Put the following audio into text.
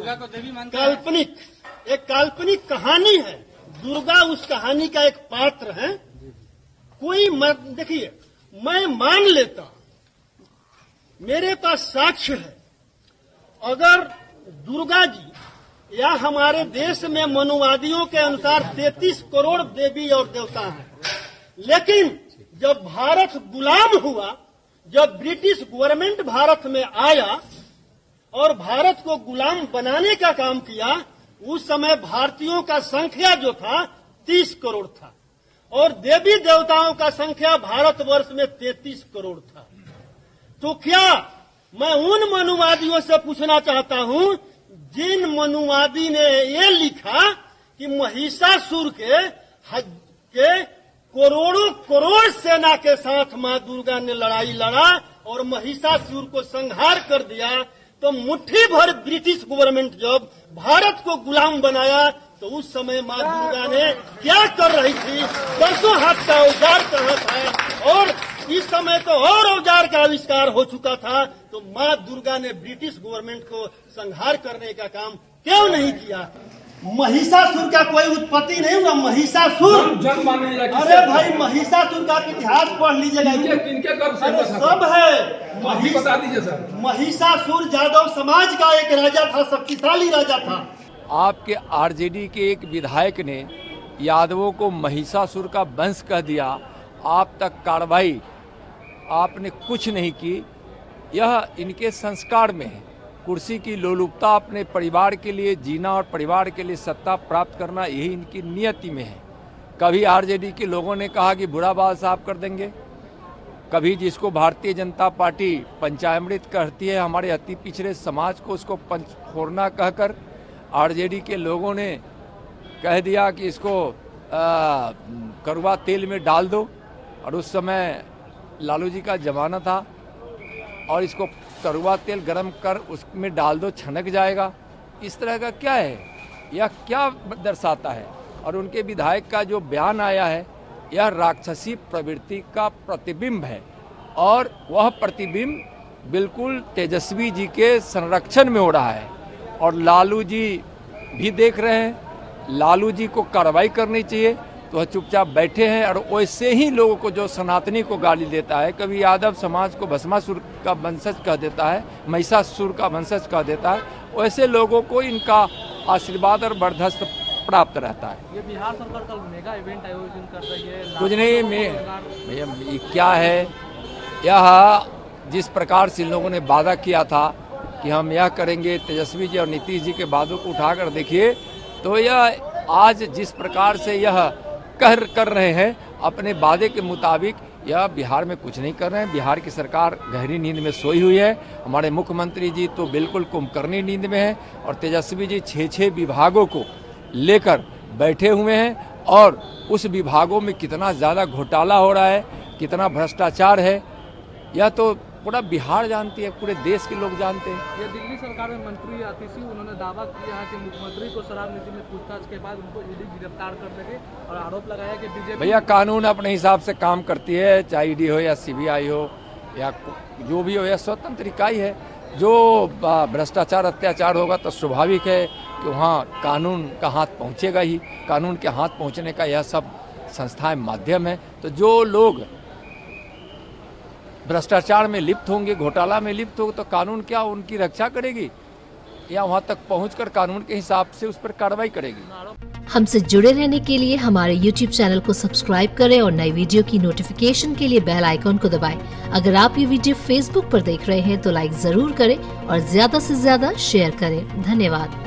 दुर्गा को देवी मानते हैं। एक काल्पनिक कहानी है। दुर्गा उस कहानी का एक पात्र है। कोई देखिए, मैं मान लेता, मेरे पास साक्ष्य है, अगर दुर्गा जी या हमारे देश में मनुवादियों के अनुसार 33 करोड़ देवी और देवता हैं, लेकिन जब भारत गुलाम हुआ, जब ब्रिटिश गवर्नमेंट भारत में आया और भारत को गुलाम बनाने का काम किया, उस समय भारतीयों का संख्या जो था 30 करोड़ था और देवी देवताओं का संख्या भारतवर्ष में 33 करोड़ था। तो क्या मैं उन मनुवादियों से पूछना चाहता हूं जिन मनुवादी ने ये लिखा कि महिषासुर के करोड़ों करोड़ सेना के साथ मां दुर्गा ने लड़ाई लड़ा और महिषासुर को संहार कर दिया, तो मुट्ठी भर ब्रिटिश गवर्नमेंट जब भारत को गुलाम बनाया तो उस समय मां दुर्गा ने क्या कर रही थी? 10 हाथ का औजार कहाँ था? और इस समय तो और औजार का आविष्कार हो चुका था। तो मां दुर्गा ने ब्रिटिश गवर्नमेंट को संहार करने का काम क्यों नहीं किया? महिषासुर का कोई उत्पत्ति नहीं हुआ। महिषासुर अरे भाई, महिषासुर का इतिहास पढ़ लीजिएगा। अरे सब है। बता दीजिए सर। महिषासुर यादव समाज का एक राजा था, शक्तिशाली राजा था। आपके आरजेडी के एक विधायक ने यादवों को महिषासुर का वंश कह दिया। आप तक कार्रवाई आपने कुछ नहीं की। यह इनके संस्कार में है। कुर्सी की लोलुपता, अपने परिवार के लिए जीना और परिवार के लिए सत्ता प्राप्त करना, यही इनकी नियति में है। कभी आरजेडी के लोगों ने कहा कि बुरा बाल साफ कर देंगे, कभी जिसको भारतीय जनता पार्टी पंचामृत कहती है, हमारे अति पिछड़े समाज को उसको पंचफोरना कहकर आरजेडी के लोगों ने कह दिया कि इसको कड़वा तेल में डाल दो। और उस समय लालू जी का जमाना था और इसको कड़वा तेल गरम कर उसमें डाल दो, छनक जाएगा। इस तरह का क्या है? यह क्या दर्शाता है? और उनके विधायक का जो बयान आया है, यह राक्षसी प्रवृत्ति का प्रतिबिंब है और वह प्रतिबिंब बिल्कुल तेजस्वी जी के संरक्षण में हो रहा है। और लालू जी भी देख रहे हैं। लालू जी को कार्रवाई करनी चाहिए तो वह चुपचाप बैठे हैं। और वैसे ही लोगों को जो सनातनी को गाली देता है, कभी यादव समाज को भस्मासुर का वंशज कह देता है, महिषासुर का वंशज कह देता है, वैसे लोगों को इनका आशीर्वाद और बर्दाश्त प्राप्त रहता है। ये बिहार सरकार कल मेगा इवेंट आयोजन कर रही है। कुछ नहीं, मैं क्या है, यह जिस प्रकार से इन लोगों ने वादा किया था कि हम यह करेंगे, तेजस्वी जी और नीतीश जी के वादों को उठाकर देखिए, तो यह आज जिस प्रकार से यह कर रहे हैं अपने वादे के मुताबिक, यह बिहार में कुछ नहीं कर रहे हैं। बिहार की सरकार गहरी नींद में सोई हुई है। हमारे मुख्यमंत्री जी तो बिल्कुल कुंभकर्णी नींद में हैं और तेजस्वी जी 6 विभागों को लेकर बैठे हुए हैं। और उस विभागों में कितना ज़्यादा घोटाला हो रहा है, कितना भ्रष्टाचार है, यह तो पूरा बिहार जानती है, पूरे देश के लोग जानते हैं। ये दिल्ली सरकार में मंत्री आतिशी, उन्होंने दावा किया है कि मुख्यमंत्री को शराब नीति में पूछताछ के बाद उनको ईडी गिरफ्तार कर देंगे और आरोप लगाया कि बीजेपी। भैया, कानून अपने हिसाब से काम करती है, चाहे ईडी हो या सीबीआई हो या जो भी हो, यह स्वतंत्र इकाई है। जो भ्रष्टाचार अत्याचार होगा तो स्वाभाविक है कि वहाँ कानून का हाथ पहुँचेगा ही। कानून के हाथ पहुँचने का यह सब संस्थाएं माध्यम है। तो जो लोग भ्रष्टाचार में लिप्त होंगे, घोटाला में लिप्त होंगे, तो कानून क्या उनकी रक्षा करेगी या वहां तक पहुंचकर कानून के हिसाब से उस पर कार्रवाई करेगी? हमसे जुड़े रहने के लिए हमारे YouTube चैनल को सब्सक्राइब करें और नई वीडियो की नोटिफिकेशन के लिए बेल आइकॉन को दबाएं। अगर आप ये वीडियो Facebook पर देख रहे हैं तो लाइक जरूर करें और ज्यादा से ज्यादा शेयर करें। धन्यवाद।